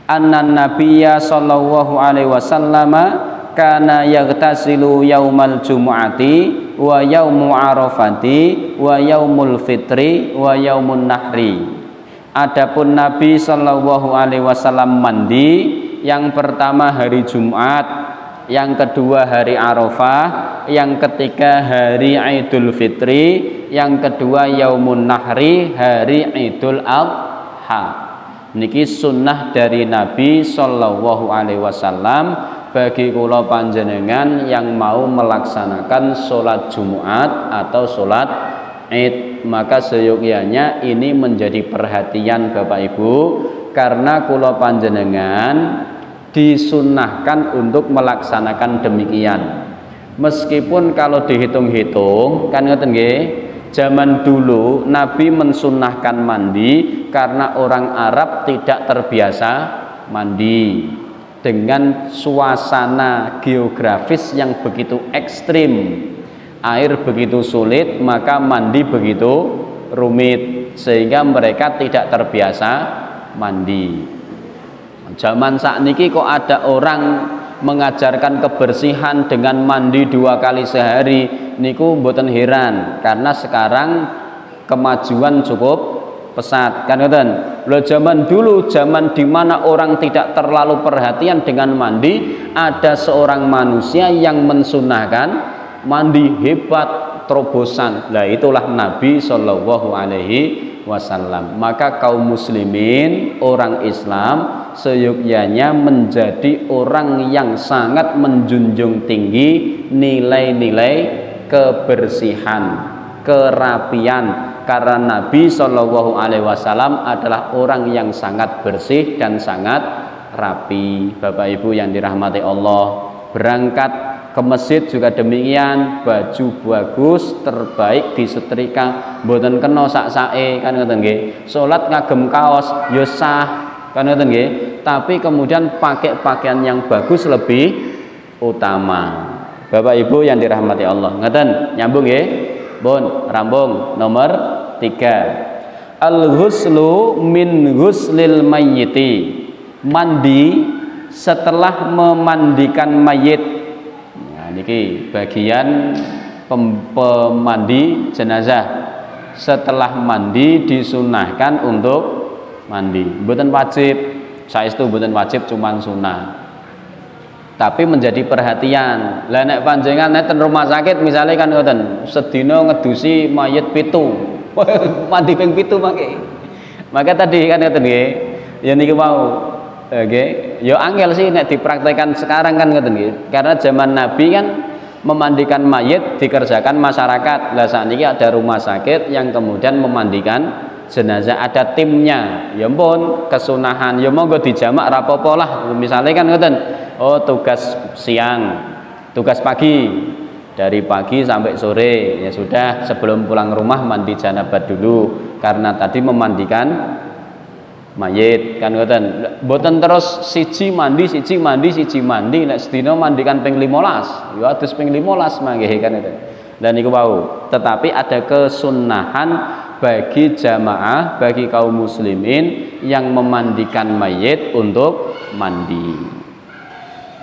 anna nabiyya sallallahu alaihi wasallam kana yaghtasilu yaumal jumu'ati wa yaumu arafati wa yaumul fitri wa yaumun nahri. Adapun Nabi sallallahu alaihi wasallam mandi yang pertama hari Jumat, yang kedua hari Arafah, yang ketiga hari Idul Fitri, yang kedua Yaumun Nahri, hari Idul Adha. Niki sunnah dari Nabi sallallahu alaihi wasallam bagi kula panjenengan yang mau melaksanakan sholat Jumat atau sholat Id. Maka seyogyanya ini menjadi perhatian Bapak Ibu, karena kula panjenengan disunnahkan untuk melaksanakan demikian. Meskipun kalau dihitung-hitung kan ngoten nggih, zaman dulu Nabi mensunnahkan mandi karena orang Arab tidak terbiasa mandi dengan suasana geografis yang begitu ekstrim. Air begitu sulit, maka mandi begitu rumit, sehingga mereka tidak terbiasa mandi. Zaman sakniki kok ada orang mengajarkan kebersihan dengan mandi 2 kali sehari, niku mboten heran, karena sekarang kemajuan cukup pesat kan ngoten. Lho zaman dulu, zaman dimana orang tidak terlalu perhatian dengan mandi, ada seorang manusia yang mensunahkan mandi hebat, terobosan. Nah itulah Nabi sallallahu alaihi wasallam. Maka kaum muslimin, orang Islam seyogyanya menjadi orang yang sangat menjunjung tinggi nilai-nilai kebersihan, kerapian, karena Nabi Shallallahu Alaihi Wasallam adalah orang yang sangat bersih dan sangat rapi. Bapak Ibu yang dirahmati Allah, berangkat ke masjid juga demikian, baju bagus, terbaik disetrika, mboten kena sak-sake kan ngoten nggih. Salat ngagem kaos ya sah kan ngoten nggih, tapi kemudian pakai pakaian yang bagus lebih utama. Bapak Ibu yang dirahmati Allah, ngoten nyambung nggih? Bon, rambung nomor 3. Al-ghuslu min ghuslil mayyiti. Mandi setelah memandikan mayit. Nah, niki bagian pemandi jenazah. Setelah mandi disunahkan untuk mandi. Mboten wajib. Saestu mboten wajib, cuman sunah. Tapi menjadi perhatian. Lah nek panjenengan neten rumah sakit misalnya kan ngoten, sedina ngedusi mayit 7. Mandi ping 7 mangke. Maka tadi kan ngoten nggih. Ya niki mau nggih, ya angel sih nek dipraktekkan sekarang kan ngoten nggih. Karena zaman Nabi kan memandikan mayit dikerjakan masyarakat. Lah sakniki ada rumah sakit yang kemudian memandikan jenazah, ada timnya. Ya ampun, kesunahan ya monggo dijamak rapopo lah. Misalnya kan ngoten, oh tugas siang, tugas pagi, dari pagi sampai sore, ya sudah sebelum pulang rumah mandi janabat dulu karena tadi memandikan mayit kan ngoten. Mboten terus siji mandi nek sedina mandikan ping 15 ya atus ping 15 mangke kan itu. Dan niku wau, tetapi ada kesunahan bagi jamaah, bagi kaum muslimin yang memandikan mayit untuk mandi. 5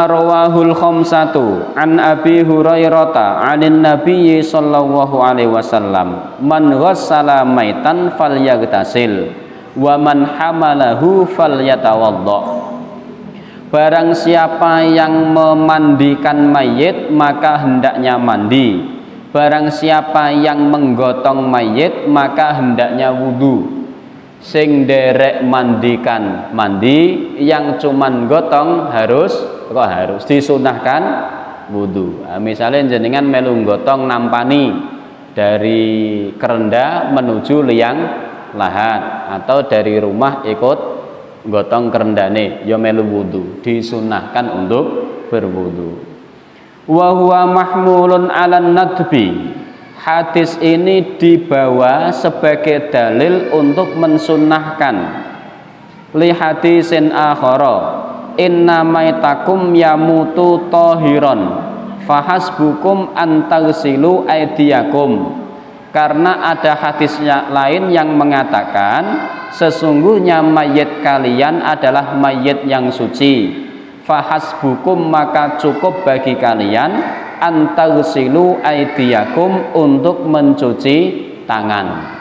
rawahul khamsatu an Abi Hurairah 'anin Nabi sallallahu alaihi wasallam man ghassala maitan falyaghtasil wa man hamalahu falyatawadda. Barang siapa yang memandikan mayit maka hendaknya mandi. Barang siapa yang menggotong mayit maka hendaknya wudu. Sing derek mandikan mandi, yang cuman gotong harus disunahkan wudu. Nah, misalnya jenengan melu gotong nampani dari kerenda menuju liang lahat atau dari rumah ikut gotong kerendane ya melu wudu, disunahkan untuk berwudu. Wa huwa mahmulun 'alan nadbi. Hadis ini dibawa sebagai dalil untuk mensunnahkan li hadisin akhara inna maitakum yamutu tahiron fahasbukum antagsilu aidiyakum. Karena ada hadisnya lain yang mengatakan sesungguhnya mayit kalian adalah mayit yang suci. Fahasbukum maka cukup bagi kalian antagsilu aidiyakum untuk mencuci tangan.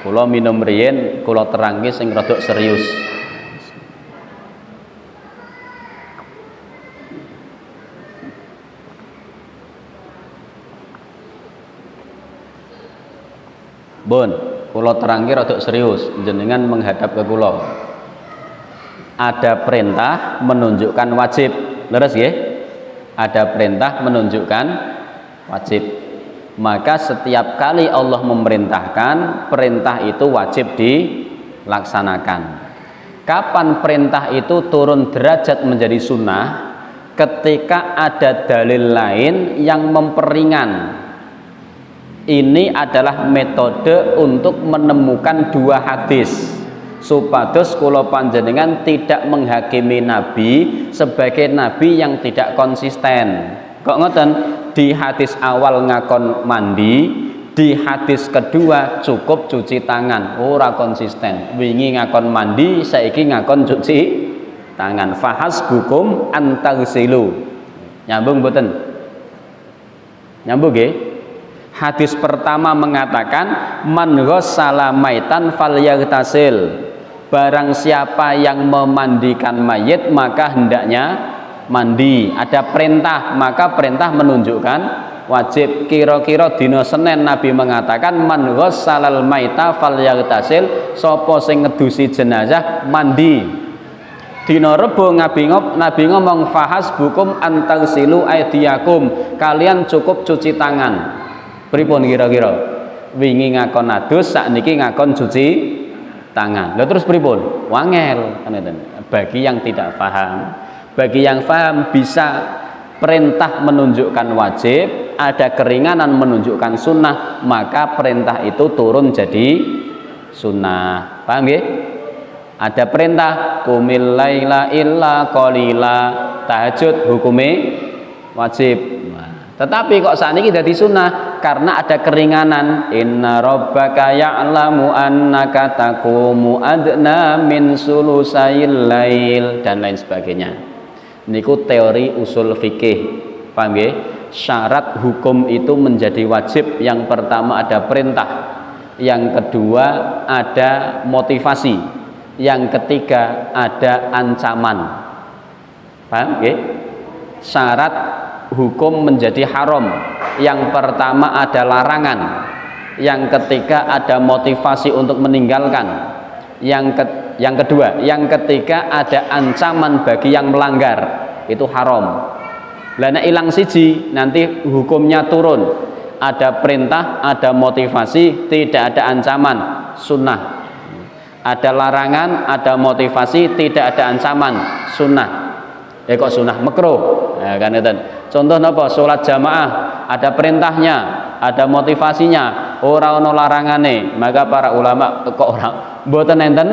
Kula minum riyen kula terangke sing rada serius. Bun, kula terangke rada serius, jenengan menghadap ke kula. Ada perintah menunjukkan wajib, leres nggih? Ada perintah menunjukkan wajib. Maka setiap kali Allah memerintahkan, perintah itu wajib dilaksanakan. Kapan perintah itu turun derajat menjadi sunnah? Ketika ada dalil lain yang memperingan. Ini adalah metode untuk menemukan dua hadis supados kula panjenengan tidak menghakimi Nabi sebagai Nabi yang tidak konsisten. Kok ngoten? Di hadis awal ngakon mandi, di hadis kedua cukup cuci tangan, ora konsisten. Wingi ngakon mandi, saiki ngakon cuci tangan. Fahasbukum antagsilu. Nyambung mboten? Nyambung nggih? Hadis pertama mengatakan man ghassala maitan falyaghtasil. Barang siapa yang memandikan mayit maka hendaknya mandi. Ada perintah, maka perintah menunjukkan wajib. Kira-kira dina Senin Nabi mengatakan man ghassalal maita falyaghtasil, sapa sing ngedusi jenazah mandi. Dina Rebo Nabi ngomong fahasbukum antagsilu aydiyakum, kalian cukup cuci tangan. Pripun kira-kira? Wingi ngakon adus, sakniki ngakon cuci tangan. Lah terus pripun? Wangel kan ngeten. Bagi yang tidak paham, bagi yang paham bisa perintah menunjukkan wajib, ada keringanan menunjukkan sunnah, maka perintah itu turun jadi sunnah. Paham nggih? Ada perintah qumil laila illa qalila, tahajud hukume wajib. Tetapi kok saat ini jadi sunnah karena ada keringanan. Inna rabbaka ya'lamu annaka taqumu adna min sulusayil lail dan lain sebagainya. Niku teori usul fikih. Paham nggih? Syarat hukum itu menjadi wajib. Yang pertama ada perintah, yang kedua ada motivasi, yang ketiga ada ancaman. Paham nggih? Syarat hukum menjadi haram, yang pertama ada larangan, yang ketiga ada motivasi untuk meninggalkan, yang kedua, yang ketiga ada ancaman bagi yang melanggar, itu haram. Lana ilang siji nanti hukumnya turun, ada perintah, ada motivasi, tidak ada ancaman, sunnah. Ada larangan, ada motivasi, tidak ada ancaman, sunnah. Kok sunnah makruh? Ya kan itu. Contoh napa? Salat jamaah ada perintahnya, ada motivasinya, ora ono larangane. Maka para ulama kok ora mboten enten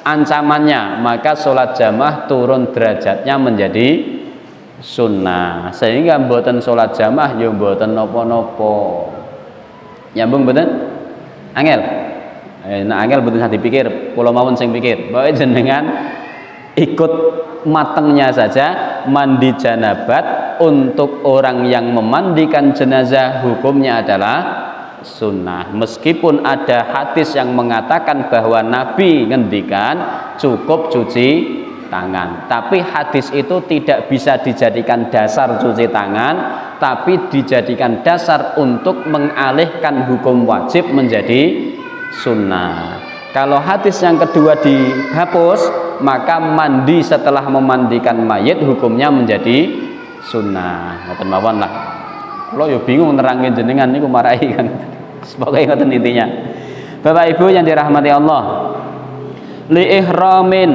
ancamannya, maka salat jamaah turun derajatnya menjadi sunnah. Sehingga mboten salat jamaah ya mboten napa-napa. Nyambung mboten? Angel. Nah angel mboten usah dipikir, kula mawon sing pikir. Pokoke jenengan ikut matengnya saja. Mandi janabat untuk orang yang memandikan jenazah hukumnya adalah sunnah. Meskipun ada hadis yang mengatakan bahwa Nabi ngendikan cukup cuci tangan, tapi hadis itu tidak bisa dijadikan dasar cuci tangan, tapi dijadikan dasar untuk mengalihkan hukum wajib menjadi sunnah. Kalau hadis yang kedua dihapus, maka mandi setelah memandikan mayit hukumnya menjadi sunnah. Ngoten mawon lah. Kula yo bingung nerangin jenengan niku marahi kan. Pokoke ngoten intinya. Bapak Ibu yang dirahmati Allah. Li ihramin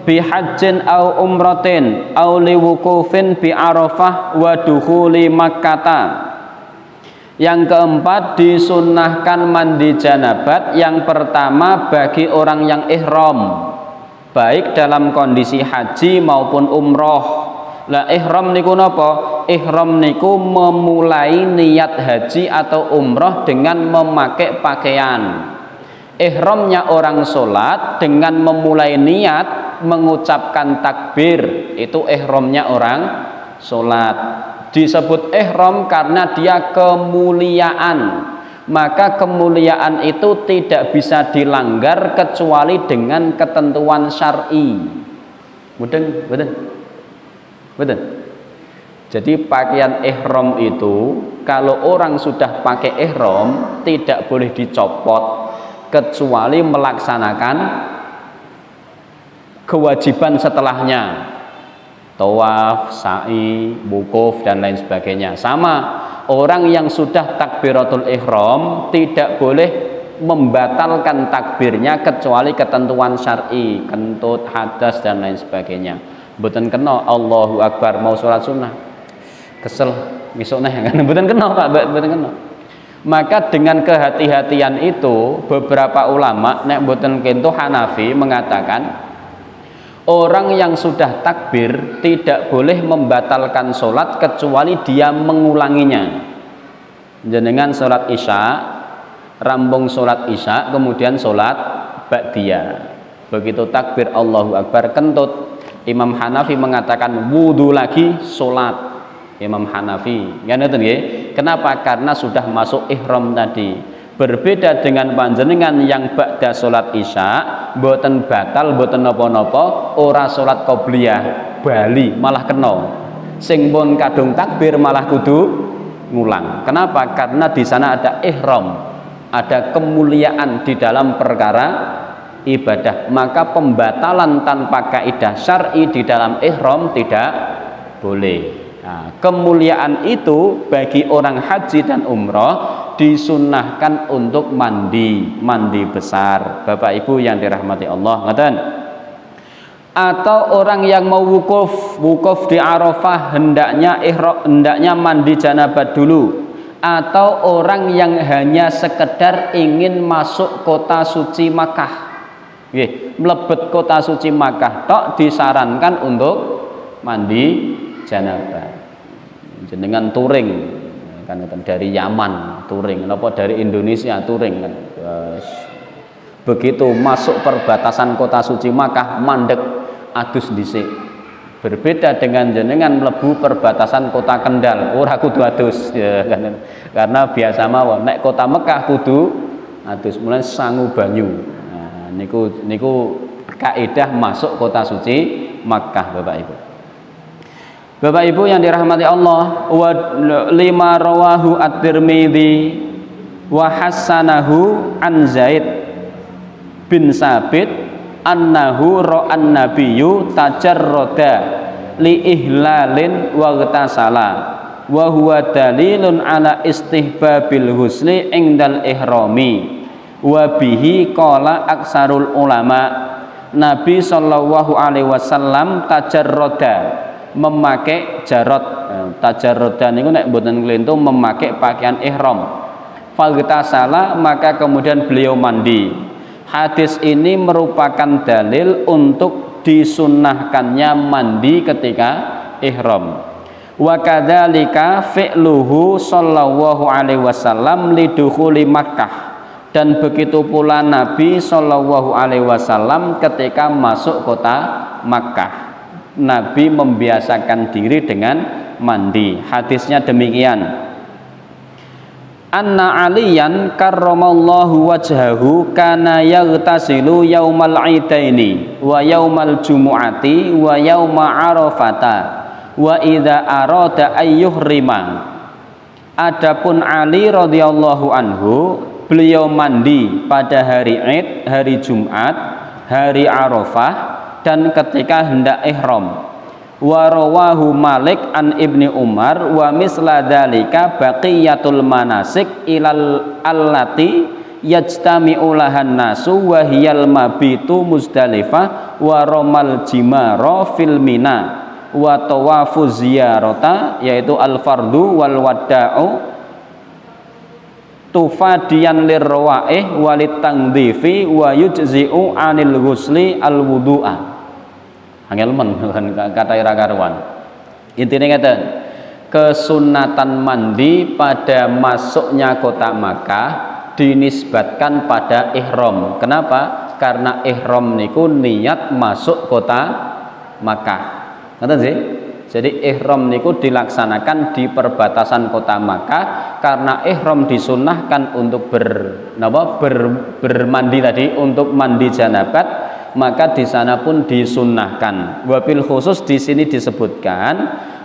bi hajjin au umratin au li wukufin bi Arafah wa dukhuli Makkah. Yang keempat disunnahkan mandi janabat. Yang pertama bagi orang yang ihram, baik dalam kondisi haji maupun umroh. Lah ihram niku napa? Ihram niku memulai niat haji atau umroh dengan memakai pakaian. Ihramnya orang sholat dengan memulai niat mengucapkan takbir, itu ihramnya orang sholat. Disebut ihram karena dia kemuliaan, maka kemuliaan itu tidak bisa dilanggar kecuali dengan ketentuan syar'i. Mudeng, betul. Jadi pakaian ihram itu kalau orang sudah pakai ihram tidak boleh dicopot kecuali melaksanakan kewajiban setelahnya. Tawaf, sa'i, wukuf dan lain sebagainya. Sama, orang yang sudah takbiratul ihram tidak boleh membatalkan takbirnya kecuali ketentuan syar'i, kentut, hadas dan lain sebagainya. Mboten kena Allahu Akbar mau sholat sunnah. Kesel misukna kan mboten kena Pak, mboten kena. Maka dengan kehati-hatian itu beberapa ulama nek mboten kento Hanafi mengatakan orang yang sudah takbir tidak boleh membatalkan sholat kecuali dia mengulanginya. Jenengan sholat isya, rambung sholat isya, kemudian sholat ba'diyah. Begitu takbir Allahu Akbar kentut, Imam Hanafi mengatakan wudu lagi sholat. Imam Hanafi, kenapa? Karena sudah masuk ihram tadi. Berbeda dengan panjenengan yang ba'da sholat isya mboten batal, mboten napa-napa, ora sholat qobliyah bali malah kena. Sing pun kadung takbir malah kudu ngulang. Kenapa? Karena di sana ada ihram, ada kemuliaan di dalam perkara ibadah. Maka pembatalan tanpa kaidah syar'i di dalam ihram tidak boleh. Nah, kemuliaan itu bagi orang haji dan umroh disunnahkan untuk mandi besar. Bapak Ibu yang dirahmati Allah, ngoten. Atau orang yang mau wukuf di Arafah hendaknya mandi janabat dulu. Atau orang yang hanya sekedar ingin masuk kota suci Makkah, melebet kota suci Makkah tok, disarankan untuk mandi janabat. Jenengan touring kan dari Yaman touring, apa dari Indonesia touring kan. Begitu masuk perbatasan kota suci Makkah mandek adus dhisik. Berbeda dengan jenengan mlebu perbatasan kota Kendal, ora kudu adus ya kan. Karena biasa mawon nek kota Mekah kudu adus, mulai sangu banyu. Nah, niku kaidah masuk kota suci Makkah, Bapak Ibu. Bapak Ibu yang dirahmati Allah, wa lima rawahu at-Tirmidzi wa hassanahu an Zaid bin Sabit annahu ra'an nabiyyu tajarrada li ihlalin wa ghtasala wa huwa dalilun ala istihbabil husli indal ihrami wa bihi qala aksarul ulama. Nabi sallallahu alaihi wasallam tajarrada, memakai jarot. Tajarroda niku nek mboten kelintu memakai pakaian ihram. Faghtasala, maka kemudian beliau mandi. Hadis ini merupakan dalil untuk disunnahkannya mandi ketika ihram. Wa kadzalika fi'luhu sallallahu alaihi wasallam lidukhuli Makkah. Dan begitu pula Nabi sallallahu alaihi wasallam ketika masuk kota Makkah. Nabi membiasakan diri dengan mandi. Hadisnya demikian. Anna Aliyan karramallahu wajhahu kana yaghtasilu yaumal idaini wa yaumal jumu'ati wa yauma arafata wa idza arada ayyuhrima. Adapun Ali radhiyallahu anhu, beliau mandi pada hari Id, hari Jumat, hari Arafah, dan ketika hendak ihram. Wa rawahu Malik an Ibni Umar wa misla dzalika baqiyatul manasik ilal allati yajtami'u lahan nasu wa hiyal mabitu Muzdalifah wa ramal jimara fil Mina wa tawafu ziyarata, yaitu al fardu wal wada'u tufadiyan lirwaih walit tangdifi wa yujzi'u anil ghusli al wudu'a. Angel men kata ira karuan. Intine ngeten, kesunatan mandi pada masuknya kota Makkah dinisbatkan pada ihram. Kenapa? Karena ihram niku niat masuk kota Makkah. Ngoten sih? Jadi ihram niku dilaksanakan di perbatasan kota Makkah karena ihram disunnahkan untuk bermandi tadi, untuk mandi janabat, maka di sana pun disunnahkan. Wabil khusus di sini disebutkan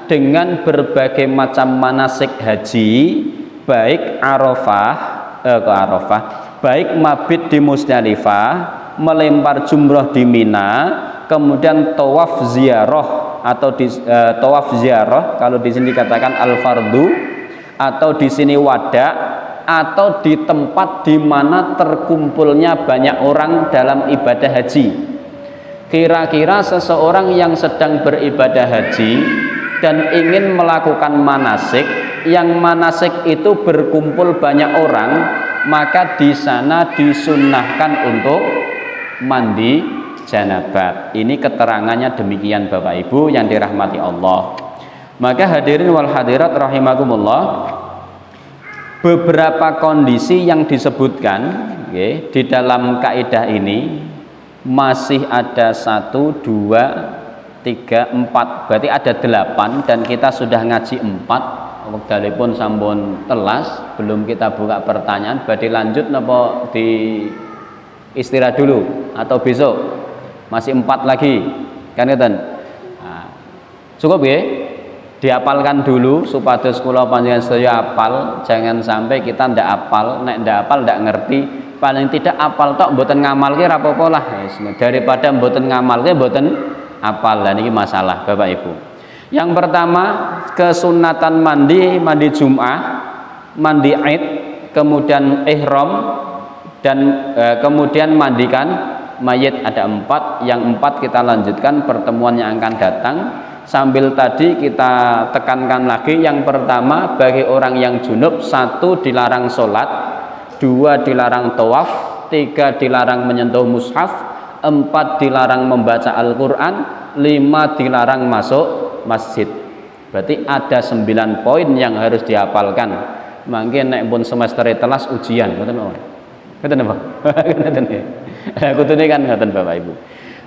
dengan berbagai macam manasik haji, baik Arafah, baik mabit di Muzdalifah, melempar jumroh di Mina, kemudian tawaf ziarah atau tawaf ziarah kalau di sini dikatakan al fardu, atau di sini wada, atau di tempat di mana terkumpulnya banyak orang dalam ibadah haji. Kira-kira seseorang yang sedang beribadah haji dan ingin melakukan manasik, yang manasik itu berkumpul banyak orang, maka di sana disunnahkan untuk mandi janabat. Ini keterangannya demikian, Bapak Ibu yang dirahmati Allah. Maka hadirin wal hadirat rahimakumullah, beberapa kondisi yang disebutkan di dalam kaidah ini masih ada 1, 2, 3, 4, berarti ada 8, dan kita sudah ngaji 4. Wekdalipun sampun telas, belum kita buka pertanyaan. Berarti lanjut napa di istirahat dulu atau besok? Masih 4 lagi kan ngeten. Nah, cukup ya? Dihafalkan dulu supados kula panjenengan sedaya apal, jangan sampai kita ndak apal, nek ndak apal ndak ngerti, paling tidak apal tok mboten ngamalke ra apa-apa lah. Daripada mboten ngamalke mboten apal. Lah niki masalah Bapak Ibu. Yang pertama, kesunatan mandi Jum'ah, mandi Id, kemudian ihram dan kemudian mandikan mayit, ada 4. Yang 4 kita lanjutkan pertemuan yang akan datang. Sambil tadi kita tekankan lagi, yang pertama bagi orang yang junub, 1 dilarang sholat, 2 dilarang tawaf, 3 dilarang menyentuh mushaf, 4 dilarang membaca Al-Quran, 5 dilarang masuk masjid. Berarti ada 9 poin yang harus dihafalkan. Mungkin nek pun semester telas ujian, ngoten mawon. Ngoten apa? Ngoten ya. Kutune kan ngoten Bapak Ibu.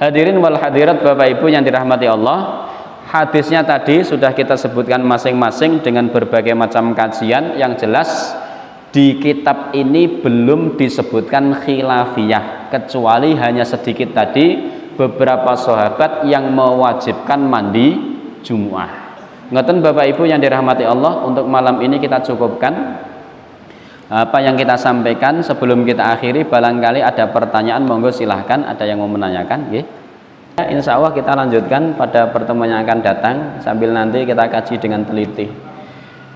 Hadirin wal hadirat Bapak Ibu yang dirahmati Allah. Hadisnya tadi sudah kita sebutkan masing-masing dengan berbagai macam kajian. Yang jelas di kitab ini belum disebutkan khilafiyah, kecuali hanya sedikit tadi beberapa sahabat yang mewajibkan mandi Jum'ah. Ngoten Bapak Ibu yang dirahmati Allah, untuk malam ini kita cukupkan apa yang kita sampaikan. Sebelum kita akhiri, barangkali ada pertanyaan, monggo silahkan, ada yang mau menanyakan nggih. Insya Allah kita lanjutkan pada pertemuan yang akan datang, sambil nanti kita kaji dengan teliti.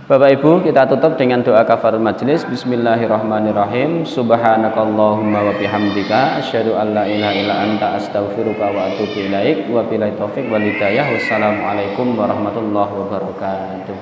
Bapak Ibu, kita tutup dengan doa kafaratul majelis. Bismillahirrahmanirrahim. Subhanakallahumma wa bihamdika asyhadu an la ilaha illa anta astaghfiruka wa atubu ilaik. Wa billahi taufik wal hidayah. Wassalamualaikum warahmatullahi wabarakatuh.